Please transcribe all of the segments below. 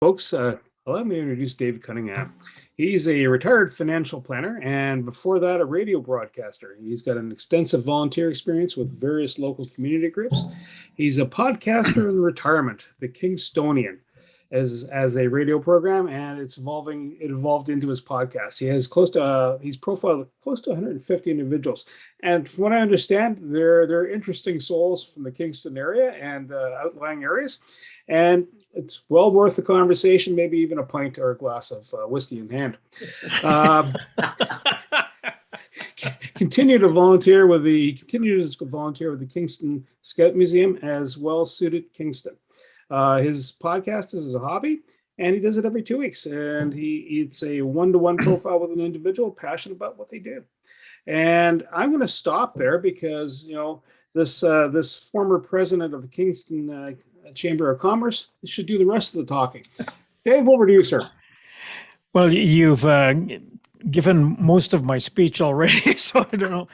Folks, allow me to introduce Dave Cunningham. He's a retired financial planner and before that, a radio broadcaster. He's got an extensive volunteer experience with various local community groups. He's a podcaster in retirement, the Kingstonian, as a radio program, and it evolved into his podcast. He's profiled close to 150 individuals, and from what I understand, they're interesting souls from the Kingston area and outlying areas, and it's well worth the conversation, maybe even a pint or a glass of whiskey in hand. Uh, continues to volunteer with the Kingston Scout Museum as well as Suited Kingston. His podcast is a hobby, and he does it every 2 weeks. And it's a one-to-one profile with an individual passionate about what they do. And I'm going to stop there because this former president of the Kingston Chamber of Commerce should do the rest of the talking. Dave, over to you, sir. Well, you've given most of my speech already, so I don't know.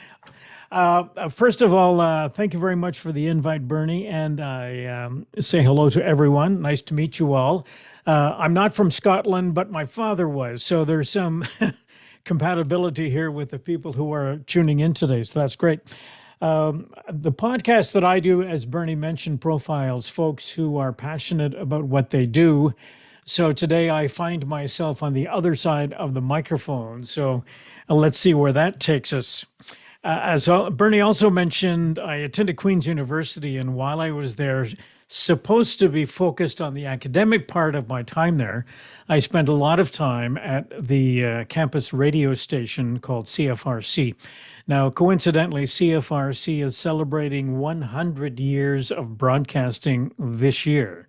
First of all, thank you very much for the invite, Bernie, and I say hello to everyone. Nice to meet you all. I'm not from Scotland, but my father was, so there's some compatibility here with the people who are tuning in today, so that's great. The podcast that I do, as Bernie mentioned, profiles folks who are passionate about what they do. So today I find myself on the other side of the microphone. So let's see where that takes us. As Bernie also mentioned, I attended Queen's University, and while I was there, supposed to be focused on the academic part of my time there, I spent a lot of time at the campus radio station called CFRC. Now, coincidentally, CFRC is celebrating 100 years of broadcasting this year,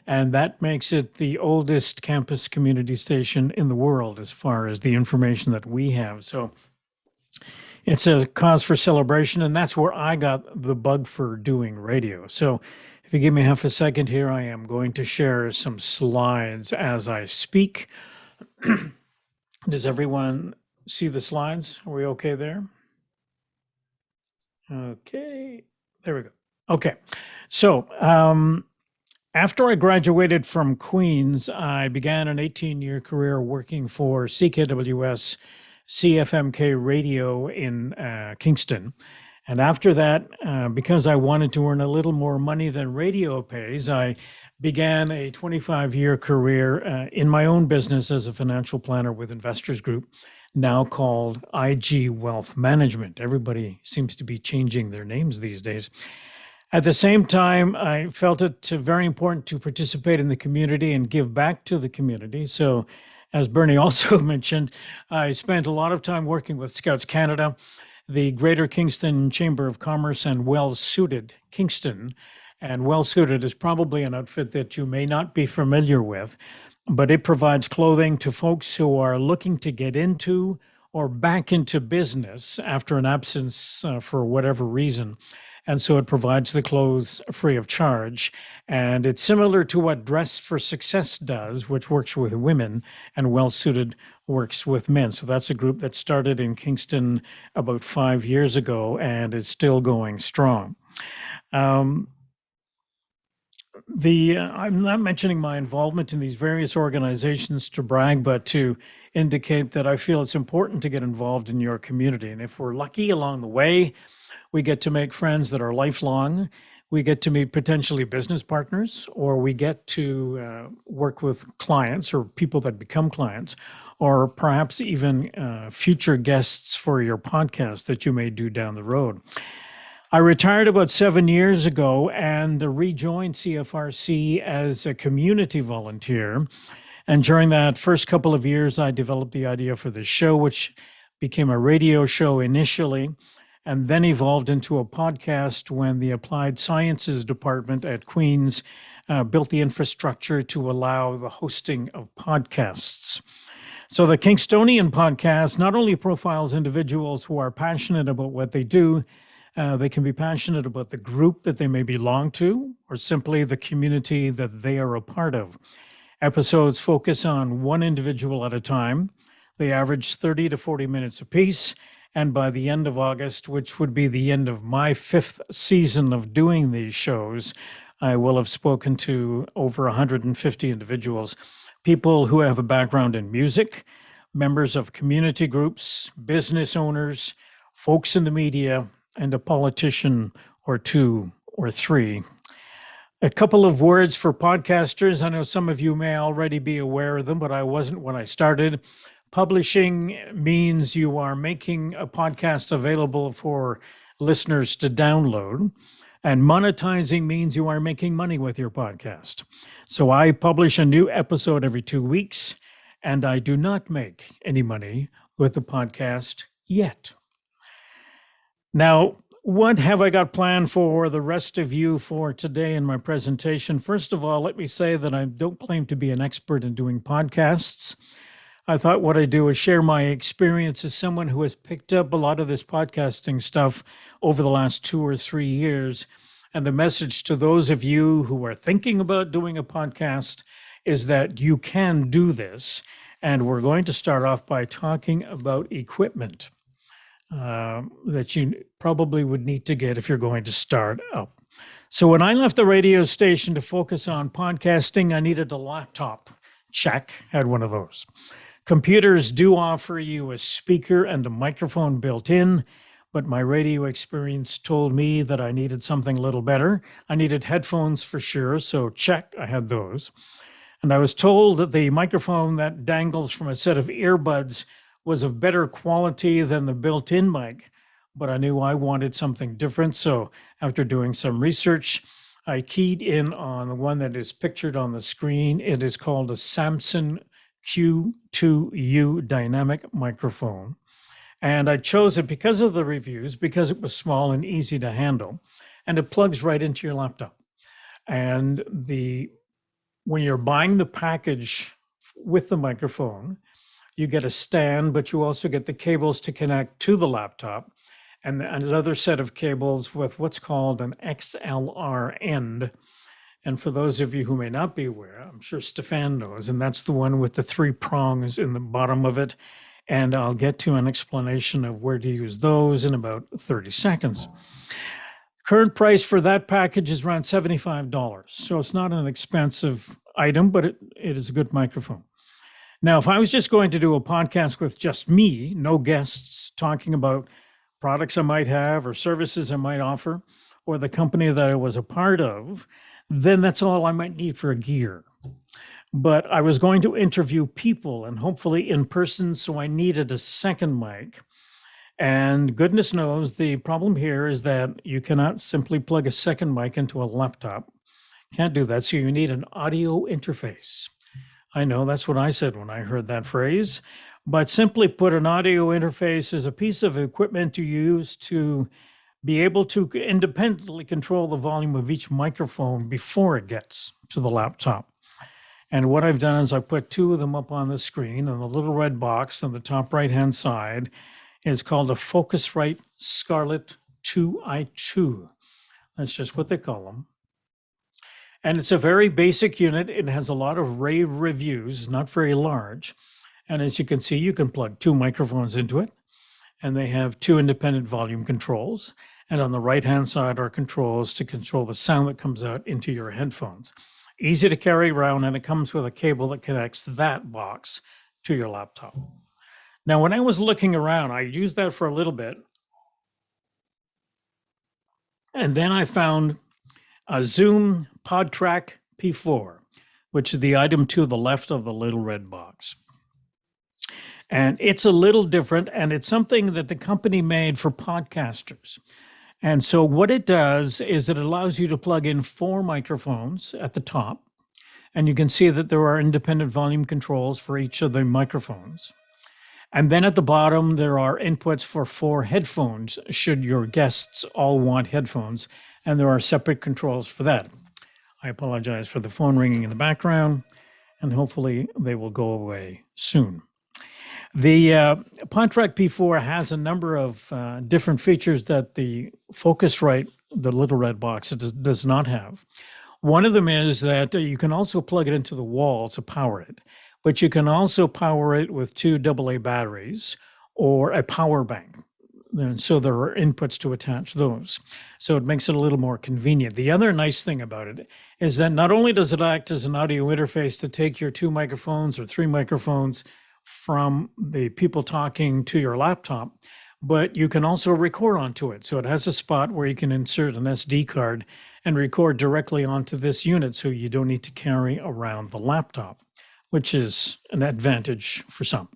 and that makes it the oldest campus community station in the world as far as the information that we have. So it's a cause for celebration, and that's where I got the bug for doing radio. So if you give me half a second here, I am going to share some slides as I speak. Does everyone see the slides? Are we okay there? Okay, there we go. Okay, so after I graduated from Queen's, I began an 18-year career working for CKWS CFMK Radio in Kingston. And after that, because I wanted to earn a little more money than radio pays, I began a 25-year career in my own business as a financial planner with Investors Group, now called IG Wealth Management. Everybody seems to be changing their names these days. At the same time, I felt it very important to participate in the community and give back to the community. So, as Bernie also mentioned, I spent a lot of time working with Scouts Canada, the Greater Kingston Chamber of Commerce, and Suited Kingston. And Suited is probably an outfit that you may not be familiar with, but it provides clothing to folks who are looking to get into or back into business after an absence for whatever reason. And so it provides the clothes free of charge. And it's similar to what Dress for Success does, which works with women, and Suited works with men. So that's a group that started in Kingston about 5 years ago and is still going strong. I'm not mentioning my involvement in these various organizations to brag, but to indicate that I feel it's important to get involved in your community. And if we're lucky along the way, we get to make friends that are lifelong. We get to meet potentially business partners, or we get to work with clients or people that become clients, or perhaps even future guests for your podcast that you may do down the road. I retired about 7 years ago and rejoined CFRC as a community volunteer. And during that first couple of years, I developed the idea for this show, which became a radio show initially, and then evolved into a podcast when the Applied Sciences Department at Queen's built the infrastructure to allow the hosting of podcasts. So the Kingstonian podcast not only profiles individuals who are passionate about what they do, they can be passionate about the group that they may belong to, or simply the community that they are a part of. Episodes focus on one individual at a time. They average 30 to 40 minutes apiece. And by the end of August, which would be the end of my 5th season of doing these shows, I will have spoken to over 150 individuals. people who have a background in music, members of community groups, business owners, folks in the media, and a politician or two or three. A couple of words for podcasters. I know some of you may already be aware of them, but I wasn't when I started. Publishing means you are making a podcast available for listeners to download. And monetizing means you are making money with your podcast. So I publish a new episode every 2 weeks, and I do not make any money with the podcast yet. Now, what have I got planned for the rest of you for today in my presentation? First of all, let me say that I don't claim to be an expert in doing podcasts. I thought what I do is share my experience as someone who has picked up a lot of this podcasting stuff over the last 2 or 3 years. And the message to those of you who are thinking about doing a podcast is that you can do this. And we're going to start off by talking about equipment that you probably would need to get if you're going to start up. So when I left the radio station to focus on podcasting, I needed a laptop. Check, had one of those. Computers do offer you a speaker and a microphone built in, but my radio experience told me that I needed something a little better. I needed headphones for sure, so check, I had those. And I was told that the microphone that dangles from a set of earbuds was of better quality than the built-in mic, but I knew I wanted something different. So after doing some research, I keyed in on the one that is pictured on the screen. It is called a Samson Q2U dynamic microphone. And I chose it because of the reviews, because it was small and easy to handle, and it plugs right into your laptop. And when you're buying the package with the microphone, you get a stand, but you also get the cables to connect to the laptop and another set of cables with what's called an XLR end. And for those of you who may not be aware, I'm sure Stefan knows, and that's the one with the 3 prongs in the bottom of it. And I'll get to an explanation of where to use those in about 30 seconds. Current price for that package is around $75. So it's not an expensive item, but it is a good microphone. Now, if I was just going to do a podcast with just me, no guests, talking about products I might have or services I might offer, or the company that I was a part of, then that's all I might need for gear. But I was going to interview people and hopefully in person, so I needed a second mic. And goodness knows the problem here is that you cannot simply plug a second mic into a laptop. Can't do that, so you need an audio interface. I know that's what I said when I heard that phrase, but simply put, an audio interface is a piece of equipment you use to be able to independently control the volume of each microphone before it gets to the laptop. And what I've done is I put 2 of them up on the screen, and the little red box on the top right-hand side is called a Focusrite Scarlett 2i2. That's just what they call them. And it's a very basic unit. It has a lot of rave reviews, not very large. And as you can see, you can plug 2 microphones into it. And they have 2 independent volume controls. And on the right-hand side are controls to control the sound that comes out into your headphones. Easy to carry around, and it comes with a cable that connects that box to your laptop. Now, when I was looking around, I used that for a little bit. And then I found a Zoom PodTrack P4, which is the item to the left of the little red box. And it's a little different, and it's something that the company made for podcasters. And so what it does is it allows you to plug in 4 microphones at the top, and you can see that there are independent volume controls for each of the microphones. And then at the bottom, there are inputs for 4 headphones, should your guests all want headphones, and there are separate controls for that. I apologize for the phone ringing in the background, and hopefully they will go away soon. The PodTrack P4 has a number of different features that the Focusrite, the little red box, does not have. One of them is that you can also plug it into the wall to power it, but you can also power it with 2 AA batteries or a power bank. So there are inputs to attach those. So it makes it a little more convenient. The other nice thing about it is that not only does it act as an audio interface to take your 2 microphones or 3 microphones from the people talking to your laptop, but you can also record onto it. So it has a spot where you can insert an SD card and record directly onto this unit, so you don't need to carry around the laptop, which is an advantage for some.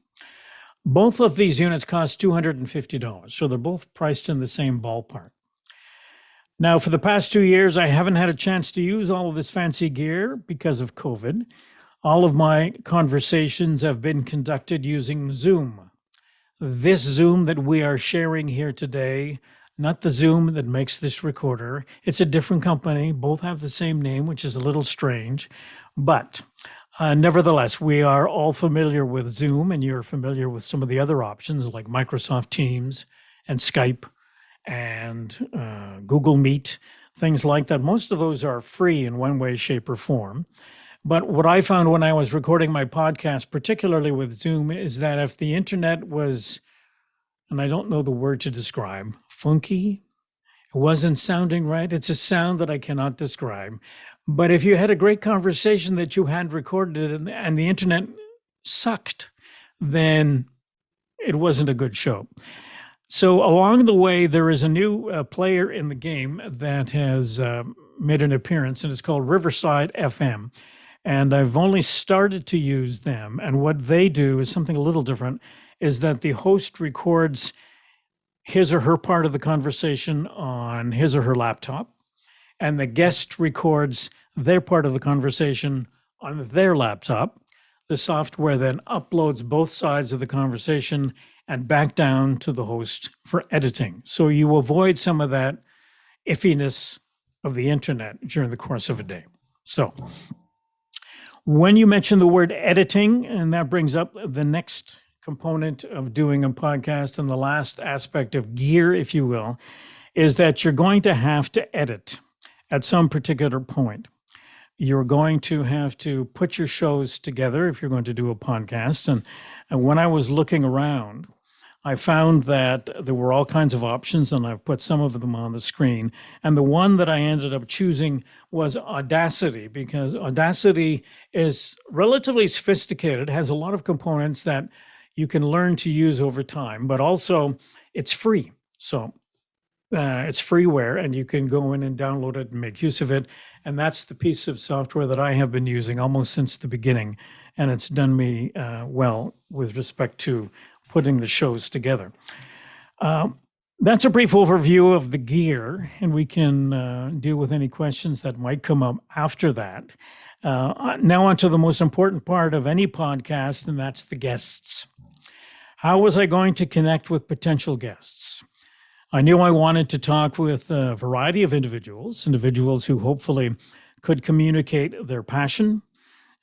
Both of these units cost $250, so they're both priced in the same ballpark. Now, for the past 2 years, I haven't had a chance to use all of this fancy gear because of COVID. All of my conversations have been conducted using Zoom. This Zoom that we are sharing here today, not the Zoom that makes this recorder. It's a different company. Both have the same name, which is a little strange, but nevertheless, we are all familiar with Zoom, and you're familiar with some of the other options like Microsoft Teams and Skype and Google Meet, things like that. Most of those are free in one way, shape, or form. But what I found when I was recording my podcast, particularly with Zoom, is that if the internet was, and I don't know the word to describe, funky, it wasn't sounding right. It's a sound that I cannot describe. But if you had a great conversation that you had recorded and the internet sucked, then it wasn't a good show. So along the way, there is a new player in the game that has made an appearance, and it's called Riverside FM. And I've only started to use them. And what they do is something a little different, is that the host records his or her part of the conversation on his or her laptop, and the guest records their part of the conversation on their laptop. The software then uploads both sides of the conversation and back down to the host for editing. So you avoid some of that iffiness of the internet during the course of a day. So when you mention the word editing, and that brings up the next component of doing a podcast, and the last aspect of gear, if you will, is that you're going to have to edit at some particular point. You're going to have to put your shows together if you're going to do a podcast. And when I was looking around, I found that there were all kinds of options, and I've put some of them on the screen. And the one that I ended up choosing was Audacity, because Audacity is relatively sophisticated, has a lot of components that you can learn to use over time, but also it's free. So it's freeware, and you can go in and download it and make use of it. And that's the piece of software that I have been using almost since the beginning. And it's done me well with respect to putting the shows together. That's a brief overview of the gear, and we can deal with any questions that might come up after that. Now on to the most important part of any podcast, and that's the guests. How was I going to connect with potential guests? I knew I wanted to talk with a variety of individuals who hopefully could communicate their passion.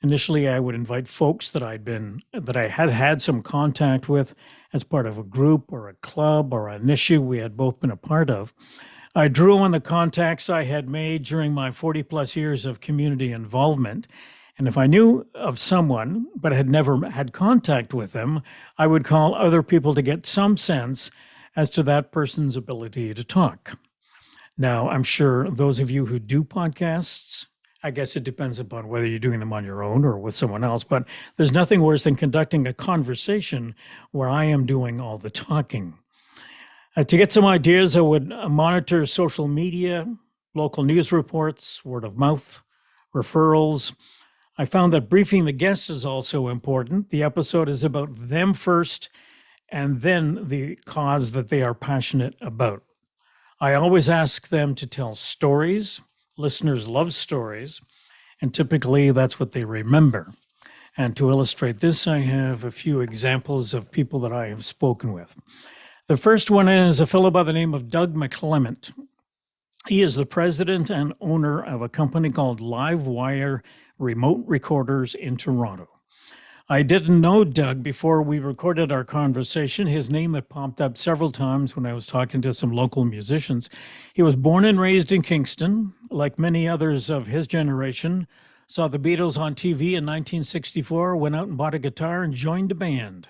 Initially, I would invite folks that I had had some contact with as part of a group or a club or an issue we had both been a part of. I drew on the contacts I had made during my 40 plus years of community involvement. And if I knew of someone, but had never had contact with them, I would call other people to get some sense as to that person's ability to talk. Now, I'm sure those of you who do podcasts, I guess it depends upon whether you're doing them on your own or with someone else, but there's nothing worse than conducting a conversation where I am doing all the talking. To get some ideas, I would monitor social media, local news reports, word of mouth, referrals. I found that briefing the guests is also important. The episode is about them first, and then the cause that they are passionate about. I always ask them to tell stories. Listeners love stories, and typically that's what they remember. And to illustrate this, I have a few examples of people that I have spoken with. The first one is a fellow by the name of Doug McClement. He is the president and owner of a company called Livewire Remote Recorders in Toronto. I didn't know Doug before we recorded our conversation. His name had popped up several times when I was talking to some local musicians. He was born and raised in Kingston. Like many others of his generation, saw the Beatles on TV in 1964, went out and bought a guitar and joined a band.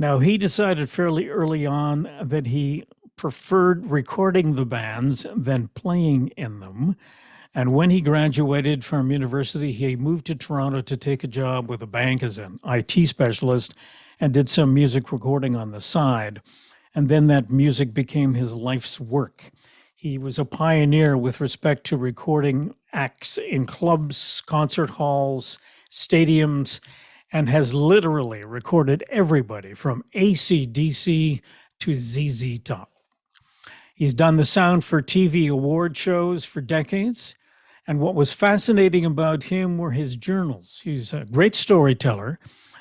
Now, he decided fairly early on that he preferred recording the bands than playing in them. And when he graduated from university, he moved to Toronto to take a job with a bank as an IT specialist and did some music recording on the side. And then that music became his life's work. He was a pioneer with respect to recording acts in clubs, concert halls, stadiums, and has literally recorded everybody from AC/DC to ZZ Top. He's done the sound for TV award shows for decades. And what was fascinating about him were his journals. He's a great storyteller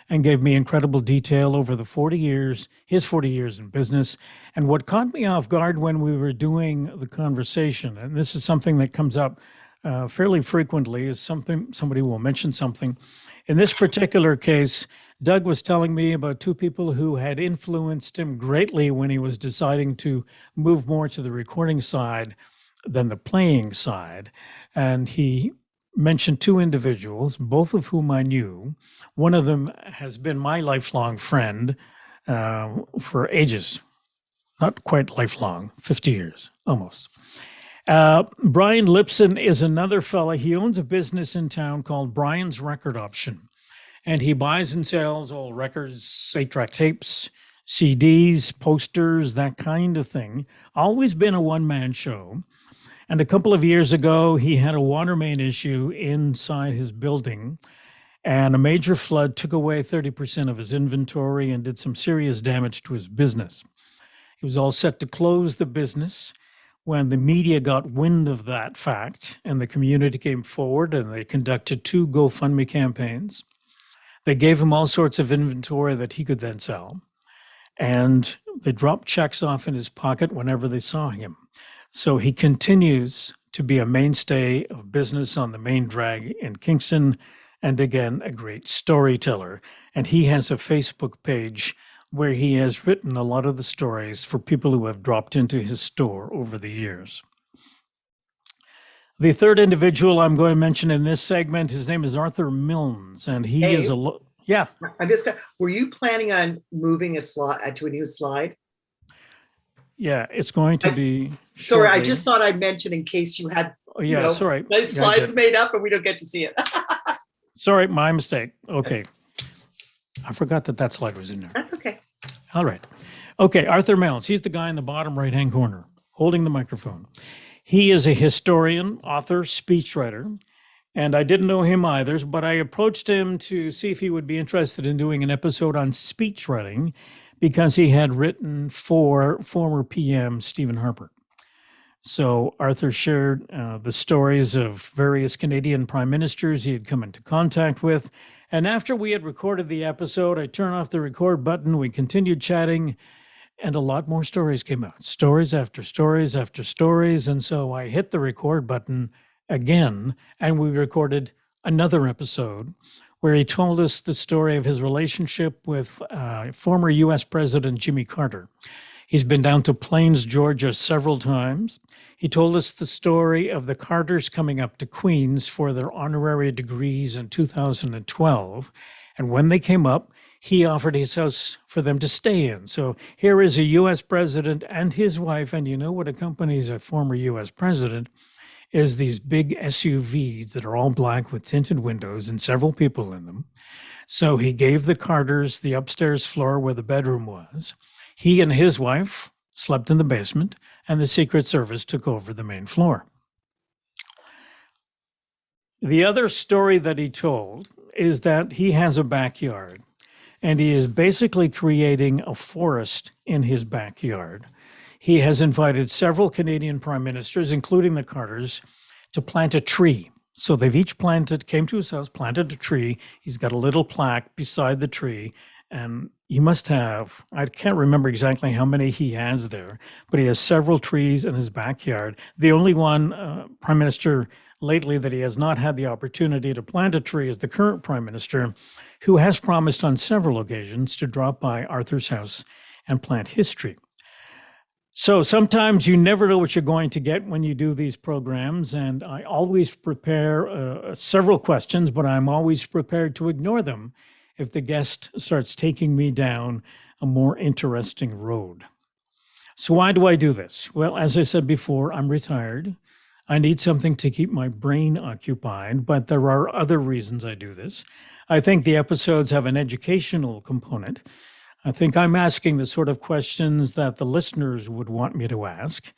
and gave me incredible detail over the 40 years, his 40 years in business. And what caught me off guard when we were doing the conversation, and this is something that comes up fairly frequently, is somebody will mention something. In this particular case, Doug was telling me about two people who had influenced him greatly when he was deciding to move more to the recording side than the playing side. And he mentioned two individuals, both of whom I knew. One of them has been my lifelong friend for ages, not quite lifelong, 50 years almost. Brian Lipson is another fella. He owns a business in town called Brian's Record Option. And he buys and sells all records, 8-track tapes, CDs, posters, that kind of thing. Always been a one-man show. And a couple of years ago, he had a water main issue inside his building, and a major flood took away 30% of his inventory and did some serious damage to his business. He was all set to close the business when the media got wind of that fact, and the community came forward and they conducted 2 GoFundMe campaigns. They gave him all sorts of inventory that he could then sell, and they dropped checks off in his pocket whenever they saw him. So he continues to be a mainstay of business on the main drag in Kingston, and again, a great storyteller. And he has a Facebook page where he has written a lot of the stories for people who have dropped into his store over the years. The third individual I'm going to mention in this segment, his name is Arthur Milnes, and he is yeah. Were you planning on moving a slide to a new slide? Yeah, it's going to be. Sorry, shortly. I just thought I'd mention in case you had. Oh, yeah, sorry. Nice slides made up, and we don't get to see it. Sorry, my mistake. Okay, I forgot that slide was in there. That's okay. All right. Okay, Arthur Milnes. He's the guy in the bottom right-hand corner holding the microphone. He is a historian, author, speechwriter, and I didn't know him either, but I approached him to see if he would be interested in doing an episode on speechwriting, because he had written for former PM Stephen Harper. So Arthur shared the stories of various Canadian prime ministers he had come into contact with. And after we had recorded the episode, I turned off the record button, we continued chatting, and a lot more stories came out. Stories after stories after stories. And so I hit the record button again, and we recorded another episode where he told us the story of his relationship with former U.S. President Jimmy Carter. He's been down to Plains, Georgia several times. He told us the story of the Carters coming up to Queens for their honorary degrees in 2012. And when they came up, he offered his house for them to stay in. So here is a U.S. president and his wife, and you know what accompanies a former U.S. president is these big SUVs that are all black with tinted windows and several people in them. So he gave the Carters the upstairs floor where the bedroom was. He and his wife slept in the basement, and the Secret Service took over the main floor. The other story that he told is that he has a backyard, and he is basically creating a forest in his backyard. He has invited several Canadian prime ministers, including the Carters, to plant a tree. So they've each came to his house, planted a tree. He's got a little plaque beside the tree, and he must have, I can't remember exactly how many he has there, but he has several trees in his backyard. The only one prime minister lately that he has not had the opportunity to plant a tree is the current prime minister, who has promised on several occasions to drop by Arthur's house and plant his tree. So sometimes you never know what you're going to get when you do these programs, and I always prepare several questions, but I'm always prepared to ignore them if the guest starts taking me down a more interesting road. So why do I do this? Well, as I said before, I'm retired. I need something to keep my brain occupied, but there are other reasons I do this. I think the episodes have an educational component. I think I'm asking the sort of questions that the listeners would want me to ask.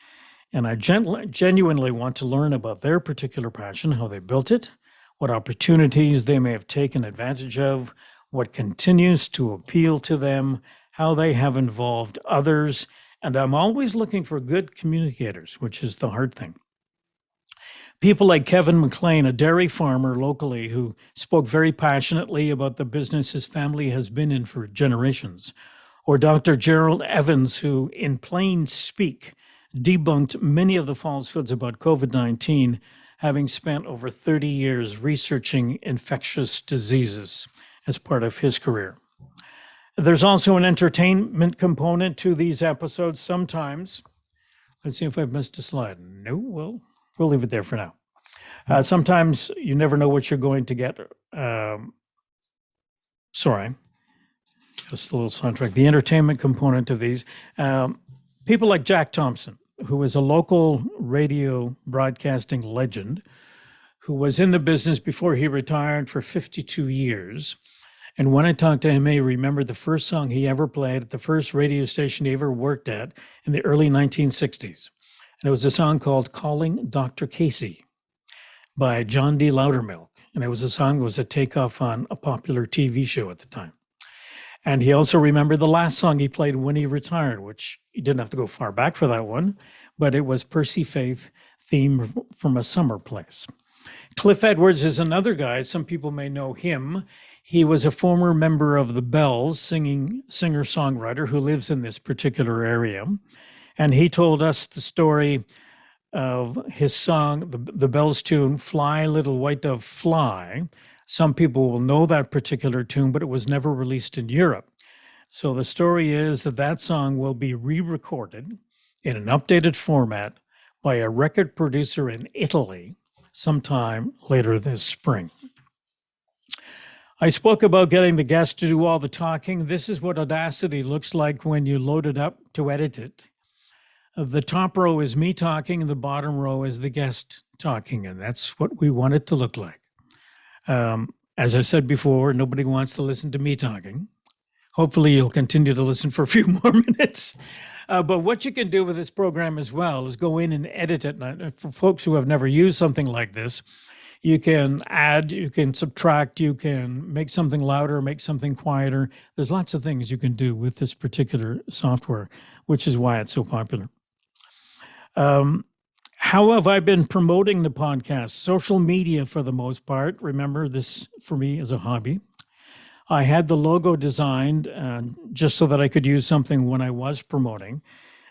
And I genuinely want to learn about their particular passion, how they built it, what opportunities they may have taken advantage of, what continues to appeal to them, how they have involved others. And I'm always looking for good communicators, which is the hard thing. People like Kevin McLean, a dairy farmer locally who spoke very passionately about the business his family has been in for generations, or Dr. Gerald Evans, who in plain speak debunked many of the falsehoods about COVID-19, having spent over 30 years researching infectious diseases as part of his career. There's also an entertainment component to these episodes sometimes. Let's see if I've missed a slide. No, well, we'll leave it there for now. Sometimes you never know what you're going to get. Sorry, just a little soundtrack. The entertainment component of these. People like Jack Thompson, who is a local radio broadcasting legend, who was in the business before he retired for 52 years. And when I talked to him, he remembered the first song he ever played at the first radio station he ever worked at in the early 1960s. And it was a song called Calling Dr. Casey by John D. Loudermilk. And it was a song that was a takeoff on a popular TV show at the time. And he also remembered the last song he played when he retired, which he didn't have to go far back for that one, but it was Percy Faith, Theme from a Summer Place. Cliff Edwards is another guy. Some people may know him. He was a former member of the Bells, singer-songwriter who lives in this particular area. And he told us the story of his song, the Bells tune, Fly, Little White Dove, Fly. Some people will know that particular tune, but it was never released in Europe. So the story is that that song will be re-recorded in an updated format by a record producer in Italy sometime later this spring. I spoke about getting the guest to do all the talking. This is what Audacity looks like when you load it up to edit it. The top row is me talking, and the bottom row is the guest talking, and that's what we want it to look like. As I said before, nobody wants to listen to me talking. Hopefully you'll continue to listen for a few more minutes. But what you can do with this program as well is go in and edit it. And for folks who have never used something like this, you can add, you can subtract, you can make something louder, make something quieter. There's lots of things you can do with this particular software, which is why it's so popular. How have I been promoting the podcast? Social media for the most part. Remember, this for me is a hobby. I had the logo designed just so that I could use something when I was promoting.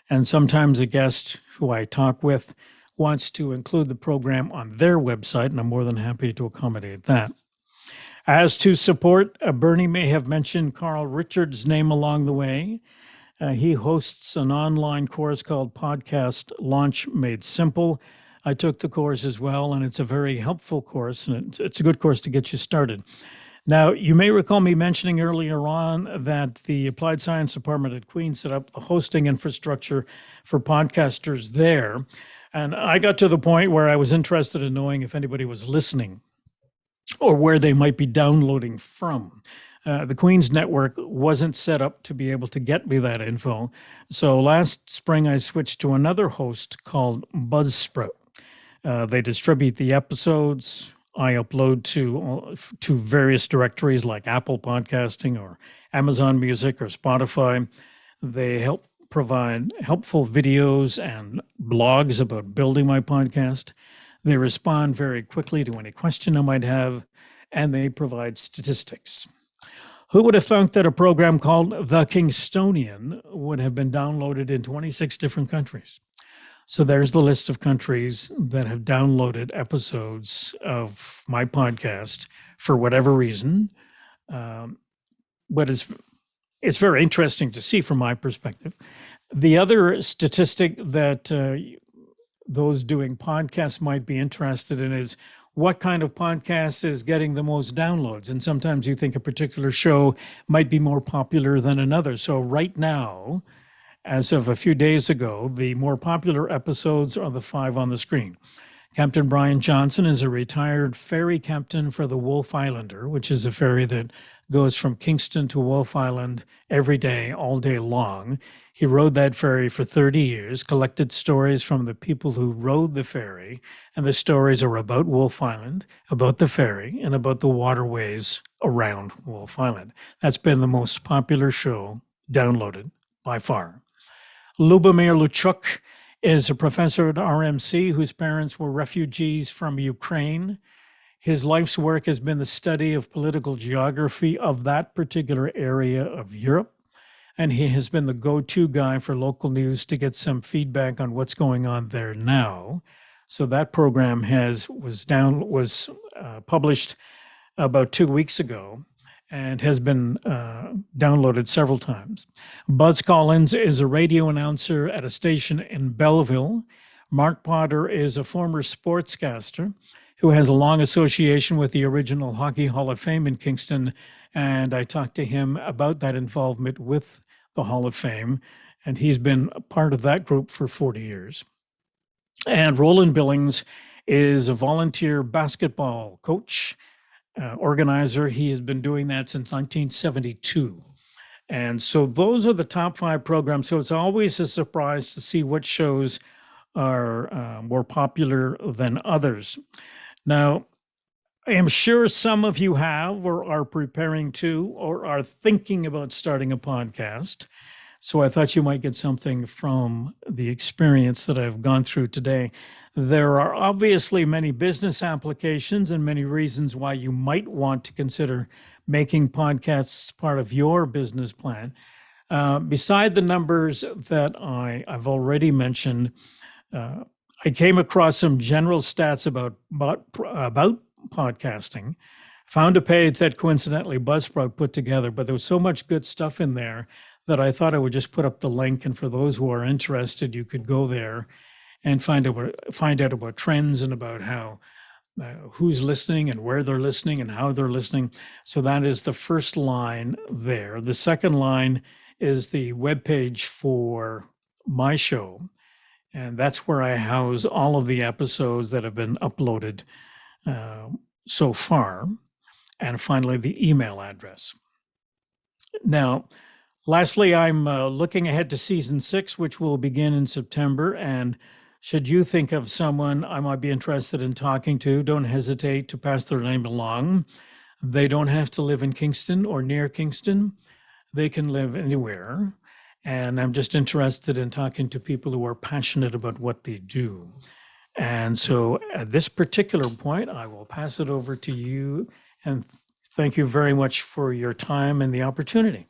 And sometimes a guest who I talk with wants to include the program on their website, and I'm more than happy to accommodate that. As to support, Bernie may have mentioned Carl Richards' name along the way. He hosts an online course called Podcast Launch Made Simple. I took the course as well, and it's a very helpful course, and it's a good course to get you started. Now, you may recall me mentioning earlier on that the Applied Science Department at Queen's set up the hosting infrastructure for podcasters there. And I got to the point where I was interested in knowing if anybody was listening or where they might be downloading from. The Queen's network wasn't set up to be able to get me that info. So last spring, I switched to another host called Buzzsprout. They distribute the episodes. I upload to various directories like Apple Podcasting or Amazon Music or Spotify. They help provide helpful videos and blogs about building my podcast. They respond very quickly to any question I might have, and they provide statistics. Who would have thought that a program called The Kingstonian would have been downloaded in 26 different countries? So there's the list of countries that have downloaded episodes of my podcast for whatever reason. But it's very interesting to see from my perspective. The other statistic that those doing podcasts might be interested in is what kind of podcast is getting the most downloads. And sometimes you think a particular show might be more popular than another. So right now, as of a few days ago, the more popular episodes are the 5 on the screen. Captain Brian Johnson is a retired ferry captain for the Wolf Islander, which is a ferry that goes from Kingston to Wolf Island every day, all day long. He rode that ferry for 30 years, collected stories from the people who rode the ferry, and the stories are about Wolf Island, about the ferry, and about the waterways around Wolf Island. That's been the most popular show downloaded by far. Lubomir Luchuk is a professor at RMC whose parents were refugees from Ukraine. His life's work has been the study of political geography of that particular area of Europe, and he has been the go-to guy for local news to get some feedback on what's going on there now. So that program was published about 2 weeks ago and has been downloaded several times. Buzz Collins is a radio announcer at a station in Belleville. Mark Potter is a former sportscaster who has a long association with the original Hockey Hall of Fame in Kingston, and I talked to him about that involvement with the Hall of Fame, and he's been a part of that group for 40 years. And Roland Billings is a volunteer basketball coach, organizer. He has been doing that since 1972. And so those are the top 5 programs. So it's always a surprise to see what shows are more popular than others. Now, I am sure some of you have or are preparing to or are thinking about starting a podcast. So I thought you might get something from the experience that I've gone through today. There are obviously many business applications and many reasons why you might want to consider making podcasts part of your business plan. Beside the numbers that I've already mentioned, I came across some general stats about podcasting. Found a page that coincidentally Buzzsprout put together, but there was so much good stuff in there that I thought I would just put up the link. And for those who are interested, you could go there and find out about trends and about how who's listening and where they're listening and how they're listening. So that is the first line there. The second line is the webpage for my show. And that's where I house all of the episodes that have been uploaded so far. And finally, the email address. Now, lastly, I'm looking ahead to season 6, which will begin in September. And should you think of someone I might be interested in talking to, don't hesitate to pass their name along. They don't have to live in Kingston or near Kingston. They can live anywhere. And I'm just interested in talking to people who are passionate about what they do. And so at this particular point, I will pass it over to you. And thank you very much for your time and the opportunity.